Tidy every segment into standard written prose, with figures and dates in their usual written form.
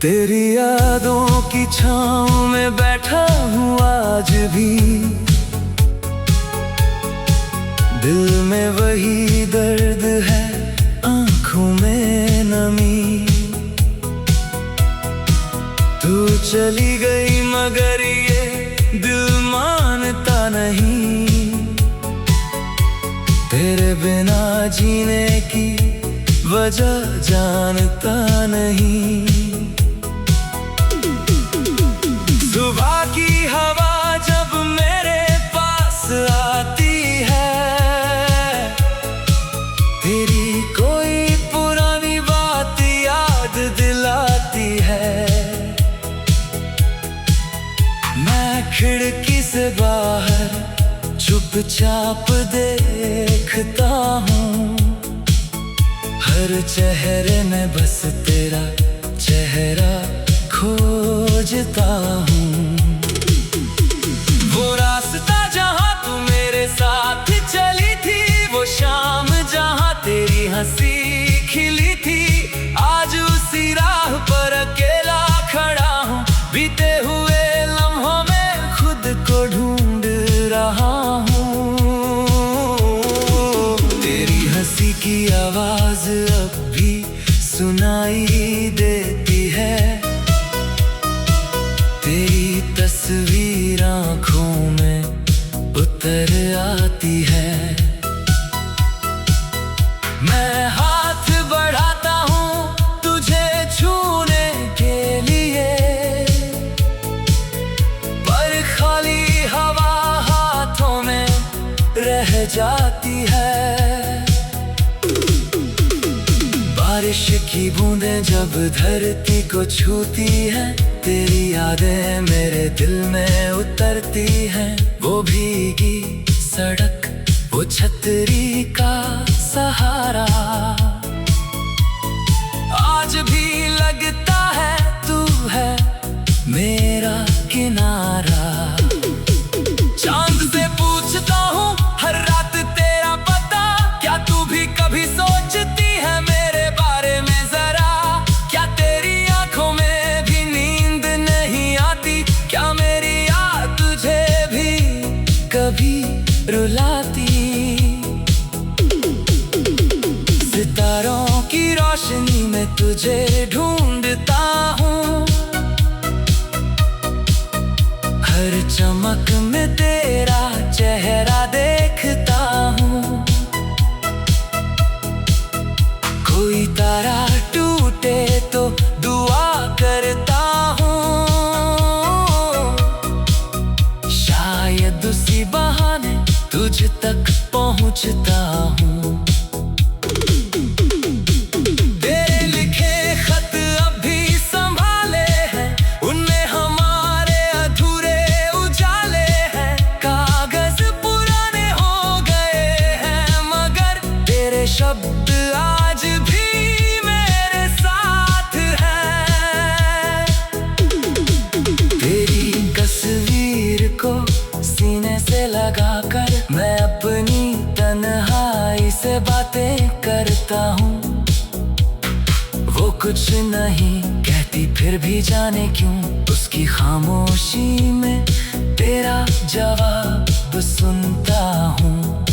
तेरी यादों की छाँव में बैठा हूँ आज भी। दिल में वही दर्द है, आँखों में नमी। तू चली गई मगर ये दिल मानता नहीं। तेरे बिना जीने की वजह जानता नहीं। सुबह की हवा जब मेरे पास आती है, तेरी कोई पुरानी बात याद दिलाती है। मैं खिड़की से बाहर चुपचाप देखता हूँ। हर चेहरे में बस तेरा चेहरा खोजता हूँ। वो रास्ता जहाँ तू मेरे साथ चली थी, वो शाम जहाँ तेरी हंसी खिली थी, आज उसी राह पर अकेला खड़ा हूँ। बीते हुए लम्हों में खुद को ढूंढ रहा हूँ। तेरी हंसी की आवाज अब भी सुनाई देती है। तेरी तस्वीर आँखों में उतर आती है। मैं हाथ बढ़ाता हूँ तुझे छूने के लिए, पर खाली हवा हाथों में रह जाती है। बारिश की बूंदें जब धरती को छूती हैं, तेरी यादें मेरे दिल में उतरती हैं। वो भीगी सड़क, वो छतरी का सहारा, आज भी लगता है तू है मेरा किनारा। चांद से पूछता हूँ हर रात तेरा पता, क्या तू भी कभी सोचती है मेरे बारे में जरा? क्या तेरी आंखों में भी नींद नहीं आती? क्या मेरी याद तुझे भी कभी रुलाती? सितारों की रोशनी में तुझे ढूंढता हूँ। हर चमक में तेरा चेहरा देखता हूँ। कोई तारा टूटे तो दुआ करता हूँ, शायद उसी बहाने तुझ तक पहुँचता हूँ। तेरे लिखे खत अब भी संभाले हैं, उनमें हमारे अधूरे उजाले हैं। कागज पुराने हो गए हैं मगर तेरे शब्द आज भी मेरे साथ हैं। तेरी तस्वीर को सीने से लगाकर मैं अपनी तन्हाई से बातें करता हूँ। वो कुछ नहीं कहती फिर भी जाने क्यों, उसकी खामोशी में तेरा जवाब सुनता हूँ।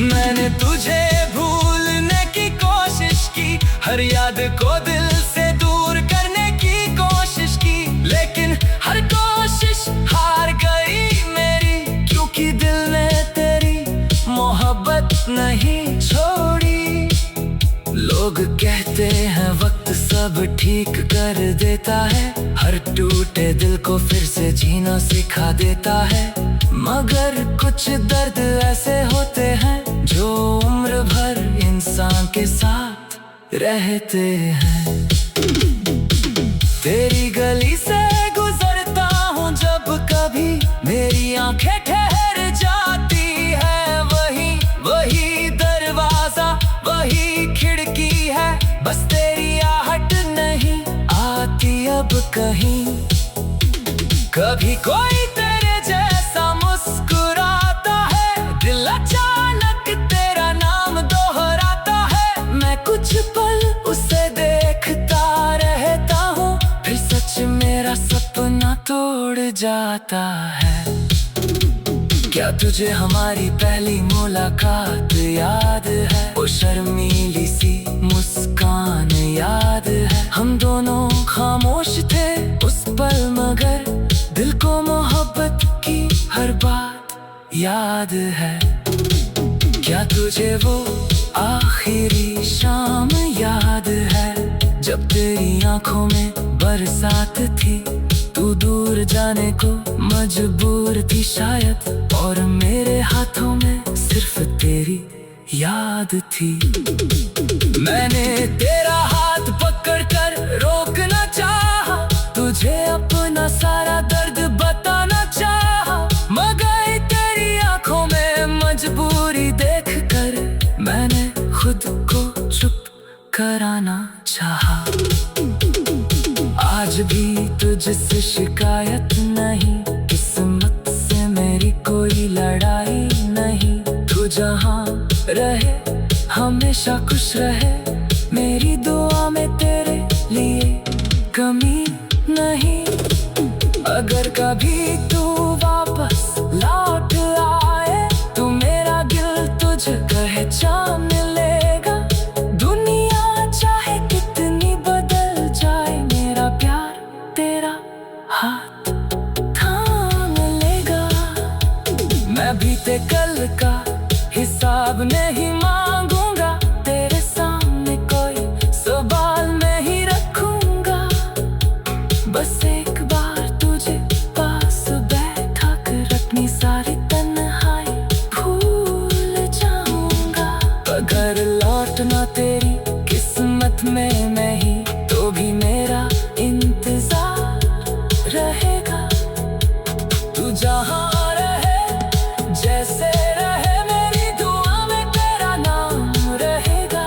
मैंने तुझे भूलने की कोशिश की, हर याद को दिल से दूर करने की कोशिश की, लेकिन हर कोशिश हार गई मेरी, क्योंकि दिल ने तेरी मोहब्बत नहीं छोड़ी। लोग कहते हैं वक्त सब ठीक कर देता है, हर टूटे दिल को फिर से जीना सिखा देता है। मगर कुछ दर्द ऐसे होते हैं जो उम्र भर इंसान के साथ रहते हैं। तेरी गली से गुजरता हूँ जब कभी, मेरी आंखें ठहर जाती है। वही दरवाजा, वही खिड़की है, बस तेरी आहट नहीं आती अब कहीं। कभी कोई तेरे जैसा मुस्कुराता है, दिल अचानक तेरा नाम दोहराता है। मैं कुछ पल उसे देखता रह जाता है। क्या तुझे हमारी पहली मुलाकात याद है? वो शर्मीली सी मुस्कान याद है? हम दोनों खामोश थे उस पल, मगर दिल को मोहब्बत की हर बात याद है। क्या तुझे वो आखिरी शाम याद है, जब तेरी आंखों में बरसात थी? तू दूर जाने को मजबूर थी शायद, और मेरे हाथों में सिर्फ तेरी याद थी। मैंने तेरा हाथ पकड़कर रोकना चाहा, तुझे अपना सारा दर्द बताना चाहा, मगर तेरी आंखों में मजबूरी देखकर मैंने खुद को चुप कराना चाहा। आज भी तुझसे शिकायत नहीं, किस्मत से मेरी कोई लड़ाई नहीं। तू जहाँ रहे हमेशा खुश रहे, मेरी दुआ में तेरे लिए कमी नहीं। अगर कभी तू वापस लौट आए तो मेरा दिल तुझे पहचान लेगा। दुनिया चाहे कितनी बदल जाए, मेरा प्यार तेरा हाथ थाम लेगा। मैं बीते कल का हिसाब नहीं मांगूंगा, तेरे सामने कोई सवाल नहीं रखूंगा। बस एक बार तुझे पास बैठा कर अपनी सारी तन्हाई भूल जाऊंगा। अगर लौटना तेरी किस्मत में नहीं, तो भी मेरा इंतजार रहेगा। तू जहाँ रहे जैसे रहे, मेरी दुआ में तेरा नाम रहेगा।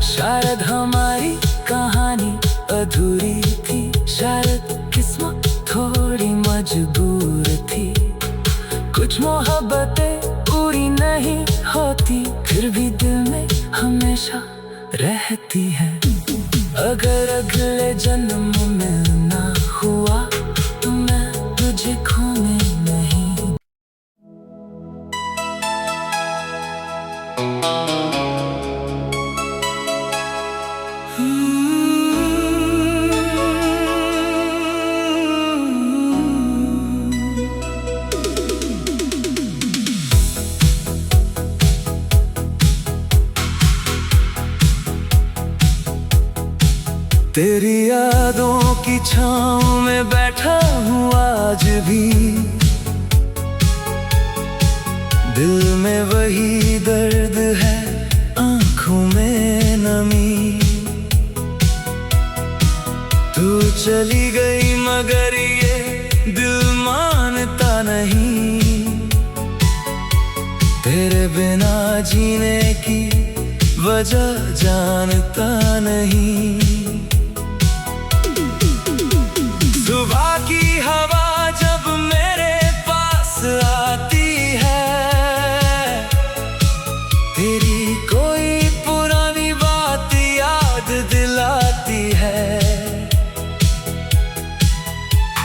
शायद हमारी कहानी अधूरी थी, शायद किस्मत थोड़ी मजबूर थी। कुछ मोहब्बतें पूरी नहीं होती, फिर भी दिल में हमेशा रहती है। अगर अगले जन्म में ना हुआ तो मैं तुझे खोने नहीं। तेरी यादों की छाँव में बैठा हूँ आज भी, दिल में वही दर्द है, आँखों में नमी। तू चली गई मगर ये दिल मानता नहीं, तेरे बिना जीने की वजह जानता नहीं। सुबह की हवा जब मेरे पास आती है, तेरी कोई पुरानी बात याद दिलाती है।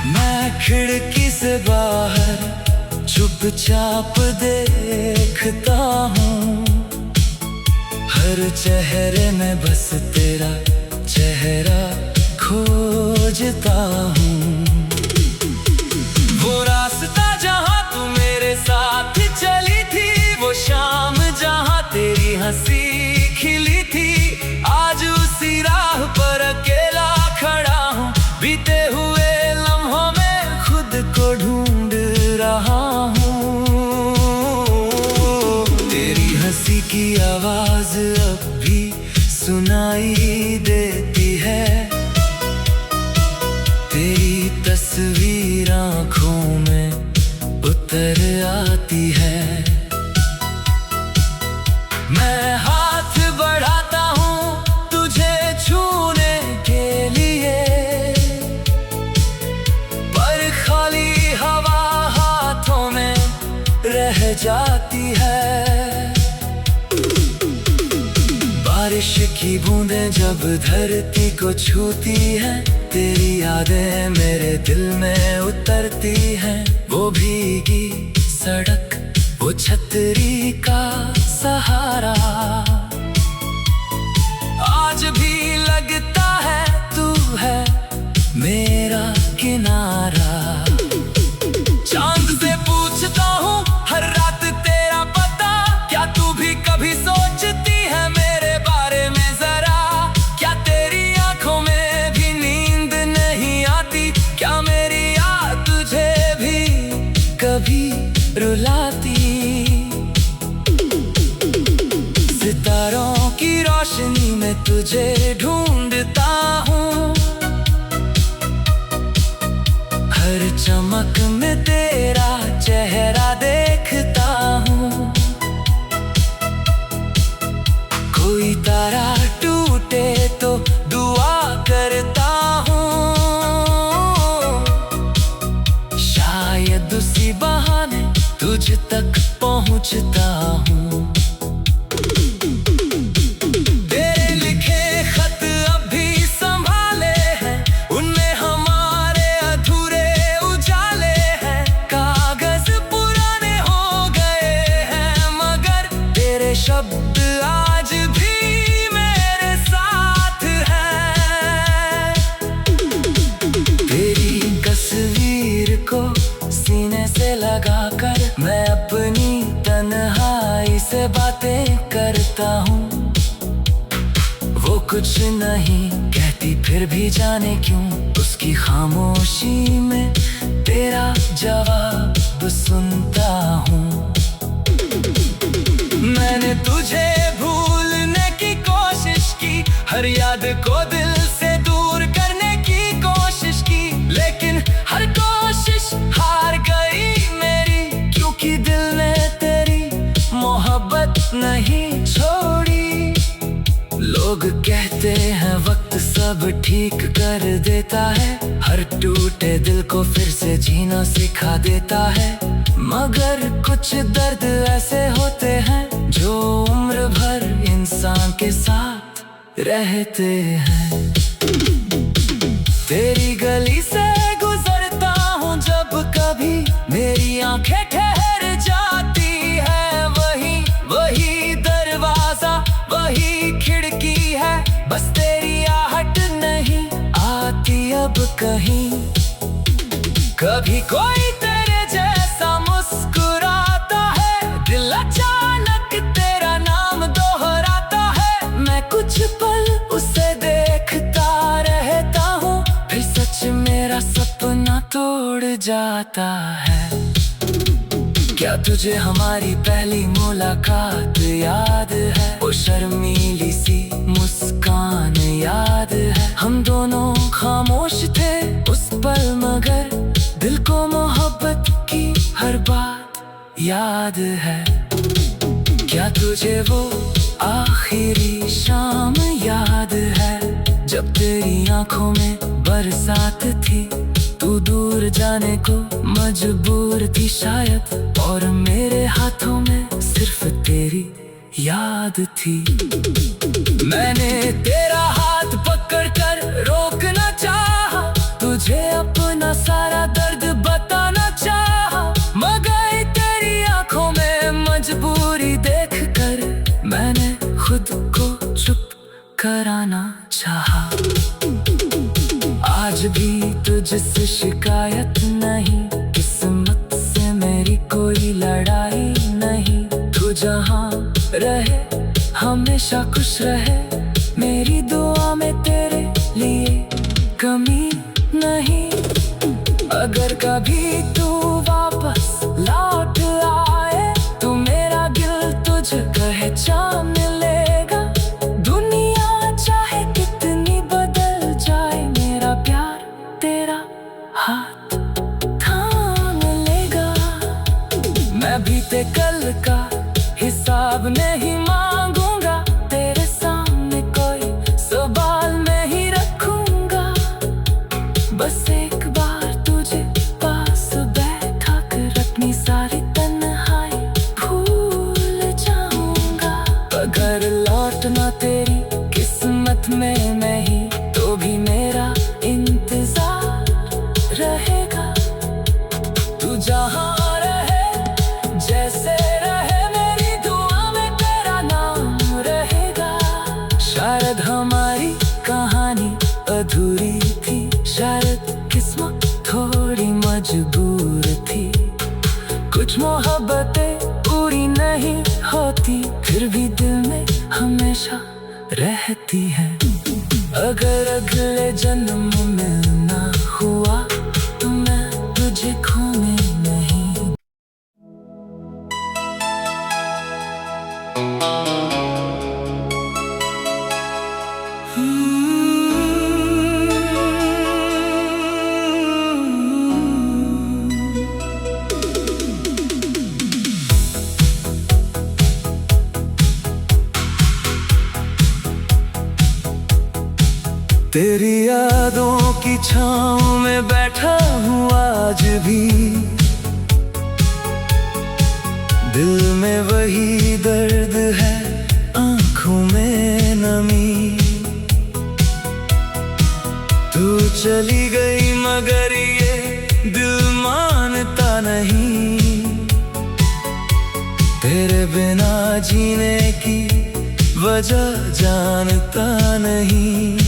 मैं खिड़की से बाहर चुपचाप देखता हूँ, हर चेहरे में बस तेरा चेहरा खोजता हूँ। वो रास्ता जहाँ तू मेरे साथ चली थी, वो शाम जहाँ तेरी हंसी खिली थी, आज उसी राह पर अकेला खड़ा हूँ। बीते हुए लम्हों में खुद को ढूंढ रहा हूँ। तेरी हंसी की आवाज अब भी सुनाई देती है, तेरी तस्वीर आँखों में उतर आती है। मैं हाथ बढ़ाता हूँ तुझे छूने के लिए, पर खाली हवा हाथों में रह जाती है। बारिश की बूंदें जब धरती को छूती हैं, तेरी यादें मेरे दिल में उतरती हैं। वो भीगी सड़क, वो छतरी का सहारा, आज भी लगता है तू है मेरा किनारा। चांद से पूछता हूँ हर रात तेरा पता, क्या तू भी कभी सोचती है मेरे बारे में जरा? क्या तेरी आंखों में भी नींद नहीं आती? क्या मेरी याद तुझे भी कभी रुलाती? सितारों की रोशनी में तुझे ढूंढता हूँ, हर चमक में तेरा चेहरा देखता हूँ। कोई तारा टूटे तो दुआ करता हूँ, शायद उसी बहाने तुझ तक पहुँचता हूँ। शब्द आज भी मेरे साथ हैं। तेरी तस्वीर को सीने से लगाकर मैं अपनी तन्हाई से बातें करता हूँ। वो कुछ नहीं कहती फिर भी जाने क्यों, उसकी खामोशी में तेरा जवाब सुनता हूँ। मैंने तुझे भूलने की कोशिश की, हर याद को दिल से दूर करने की कोशिश की, लेकिन हर कोशिश हार गई मेरी, क्योंकि दिल ने तेरी मोहब्बत नहीं छोड़ी। लोग कहते हैं वक्त सब ठीक कर देता है, हर टूटे दिल को फिर से जीना सिखा देता है, मगर कुछ दर्द ऐसे होते हैं जो उम्र भर इंसान के साथ रहते हैं। तेरी गली से गुजरता हूँ जब कभी, मेरी आंखें ठहर जाती है, वही दरवाजा, वही खिड़की है, बस तेरी आहट नहीं आती अब कहीं। कभी कोई तेरे जैसा मुस्कुराता है, दिल अचानक तेरा नाम दोहराता है, मैं कुछ पल उसे देखता रहता हूँ, फिर सच मेरा सपना तोड़ जाता है। क्या तुझे हमारी पहली मुलाकात याद है? वो शर्मीली सी मुस्कान याद है? हम दोनों खामोश थे उस पल, मगर दिल को मोहब्बत की हर बात याद है। क्या तुझे वो आखिरी शाम याद है, जब तेरी आंखों में बरसात थी, तू दूर जाने को मजबूर थी शायद, और मेरे हाथों में सिर्फ तेरी याद थी। मैंने तेरा हाथ पकड़कर रोकना चाहा, तुझे अपना सारा दर्द बताना चाहा, मगर तेरी आंखों में मजबूरी देखकर मैंने खुद को चुप कराना चाहा। आज भी तुझसे शिकायत नहीं, किस्मत से मेरी कोई लड़ाई नहीं, तू जहाँ रहे हमेशा खुश रहे, मेरी दुआ में तेरे लिए कमी नहीं। अगर कभी तू वापस लौट आए तो मेरा दिल तुझे पहचान लेगा, दुनिया चाहे कितनी बदल जाए, मेरा प्यार तेरा हाथ थाम लेगा। मैं बीते कल का हिसाब नहीं मांगूंगा, तेरे सामने कोई सवाल नहीं रखूंगा, बस एक बार तुझे पास बैठा कर अपनी सारी तन्हाई भूल जाऊंगा। अगर लौटना तेरी किस्मत में नहीं तो भी मेरा इंतजार नहीं होती, फिर भी दिल में हमेशा रहती है। अगर अगले जन्म में ना हुआ तो मैं तुझे खोने नहीं। तेरी यादों की छाँव में बैठा हूँ आज भी, दिल में वही दर्द है, आँखों में नमी। तू चली गई मगर ये दिल मानता नहीं, तेरे बिना जीने की वजह जानता नहीं।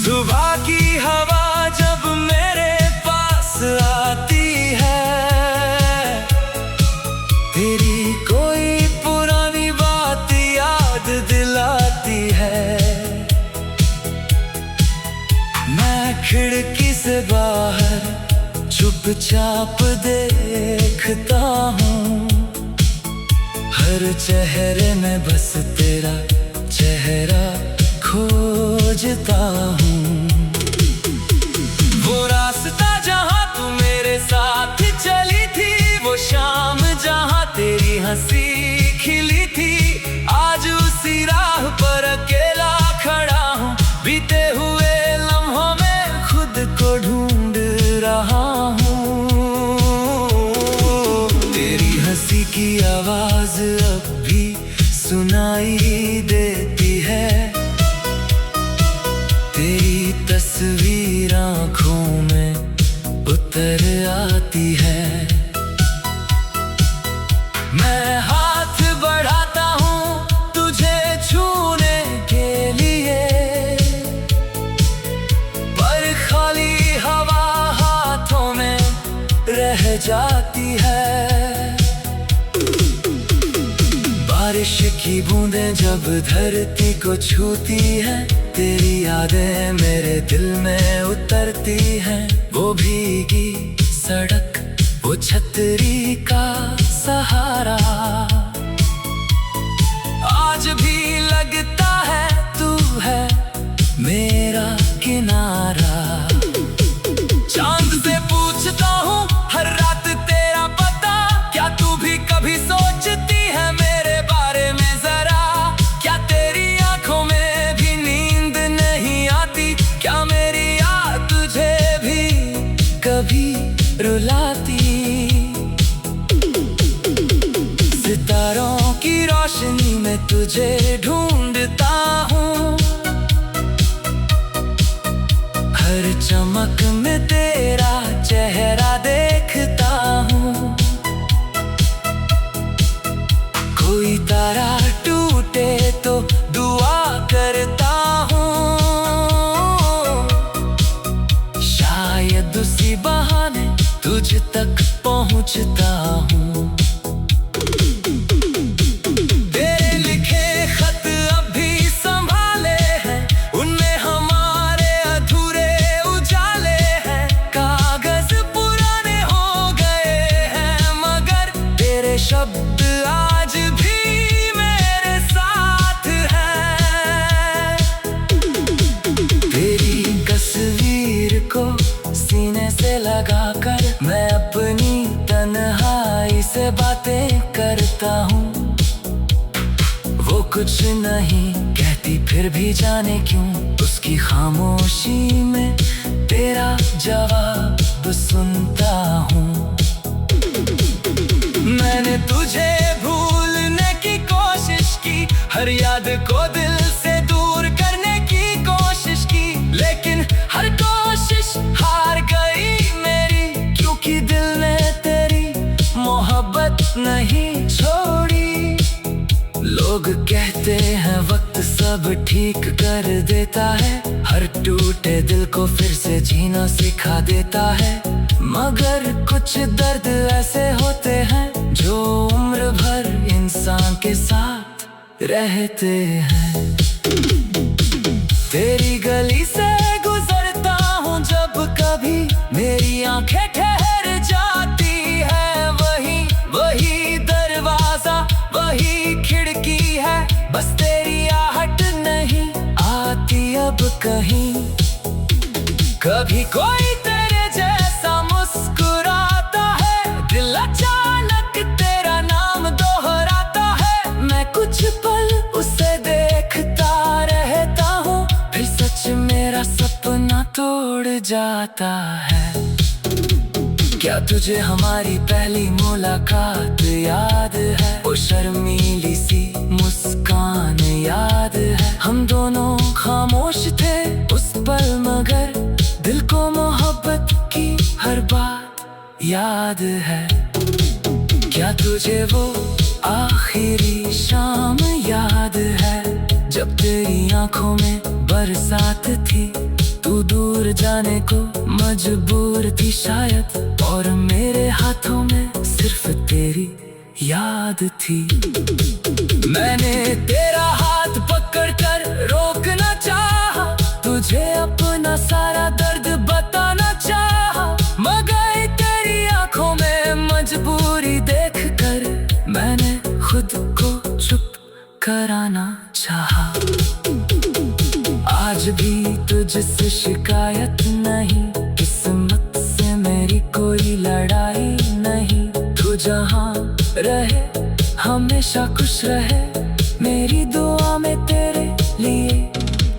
सुबह की हवा जब मेरे पास आती है, तेरी कोई पुरानी बात याद दिलाती है। मैं खिड़की से बाहर चुपचाप देखता हूँ, हर चेहरे में बस तेरा चेहरा खोजता हूँ। वो रास्ता जहाँ तू मेरे साथ चली थी, वो शाम जहाँ तेरी हंसी खिली थी, आज उसी राह पर अकेला खड़ा हूँ। बीते हुए लम्हों में खुद को ढूंढ रहा हूँ। तेरी हंसी की आवाज अब भी सुनाई देती है, तेरी तस्वीर आँखों में उतर आती है। मैं हाथ बढ़ाता हूँ तुझे छूने के लिए, पर खाली हवा हाथों में रह जाती है। बारिश की बूंदें जब धरती को छूती हैं, तेरी यादें मेरे दिल में उतरती हैं। वो भीगी सड़क, वो छतरी का सहारा, आज भी लगता है तू है मेरा किनारा। चांद से पूछता हूँ हर रात तेरा पता, क्या तू भी कभी सोचती है मेरे बारे में जरा? क्या तेरी आंखों में भी नींद नहीं आती? क्या मेरी याद तुझे भी कभी रुलाती? सितारों की रोशनी में तुझे ढूंढता हूँ, हर चमक में तेरा चेहरा देखता हूँ। कोई तारा टूटे तो दुआ करता हूँ, शायद उसी बहाने तुझ तक पहुँचता हूँ। तेरे लिखे खत अब भी संभाले हैं, उनमें हमारे अधूरे उजाले हैं। कागज पुराने हो गए हैं मगर तेरे शब्द आज भी मेरे साथ हैं। तेरी तस्वीर को सीने से लगाकर मैं अपनी तन्हाई से बातें करता हूँ। वो कुछ नहीं कहती फिर भी जाने क्यों, उसकी खामोशी में तेरा जवाब सुनता हूँ। मैंने तुझे भूलने की कोशिश की, हर याद को दिल से दूर करने की कोशिश की, लेकिन हर कोशिश हार गई मेरी, क्योंकि दिल ने तेरी मोहब्बत नहीं छोड़ी। लोग कहते हैं वक्त सब ठीक कर देता है, हर टूटे दिल को फिर से जीना सिखा देता है। मगर कुछ दर्द ऐसे होते हैं जो उम्र भर इंसान के साथ रहते हैं। तेरी गली से गुजरता हूँ जब कभी, मेरी आंखें ठहर जाती है। वही दरवाजा, वही खिड़की है, बस तेरी आहट नहीं आती अब कहीं। कभी कोई तेरे जैसा मुस्कुराता है, दिल अचानक तेरा नाम दोहराता है। मैं कुछ पल उसे देखता रहता हूँ, फिर सच मेरा सपना तोड़ जाता है। क्या तुझे हमारी पहली मुलाकात याद है? वो शर्मीली सी मुस्कान याद है? हम दोनों खामोश थे उस पल, मगर दिल को मोहब्बत की हर बात याद है। क्या तुझे वो आखिरी शाम याद है, जब तेरी आंखों में बरसात थी? तू दूर जाने को मजबूर थी शायद, और मेरे हाथों में सिर्फ तेरी याद थी। मैंने तेरा हाथ पकड़कर रोकना चाहा, तुझे अपना सारा दर्द बताना चाहा, मगर तेरी आंखों में मजबूरी देखकर मैंने खुद को चुप कराना चाहा। आज भी तुझसे शिकायत नहीं, किस्मत से मेरी कोई लड़ाई नहीं। तू जहाँ रहे हमेशा खुश रहे, मेरी दुआ में तेरे लिए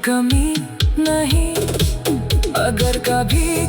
कमी नहीं। अगर कभी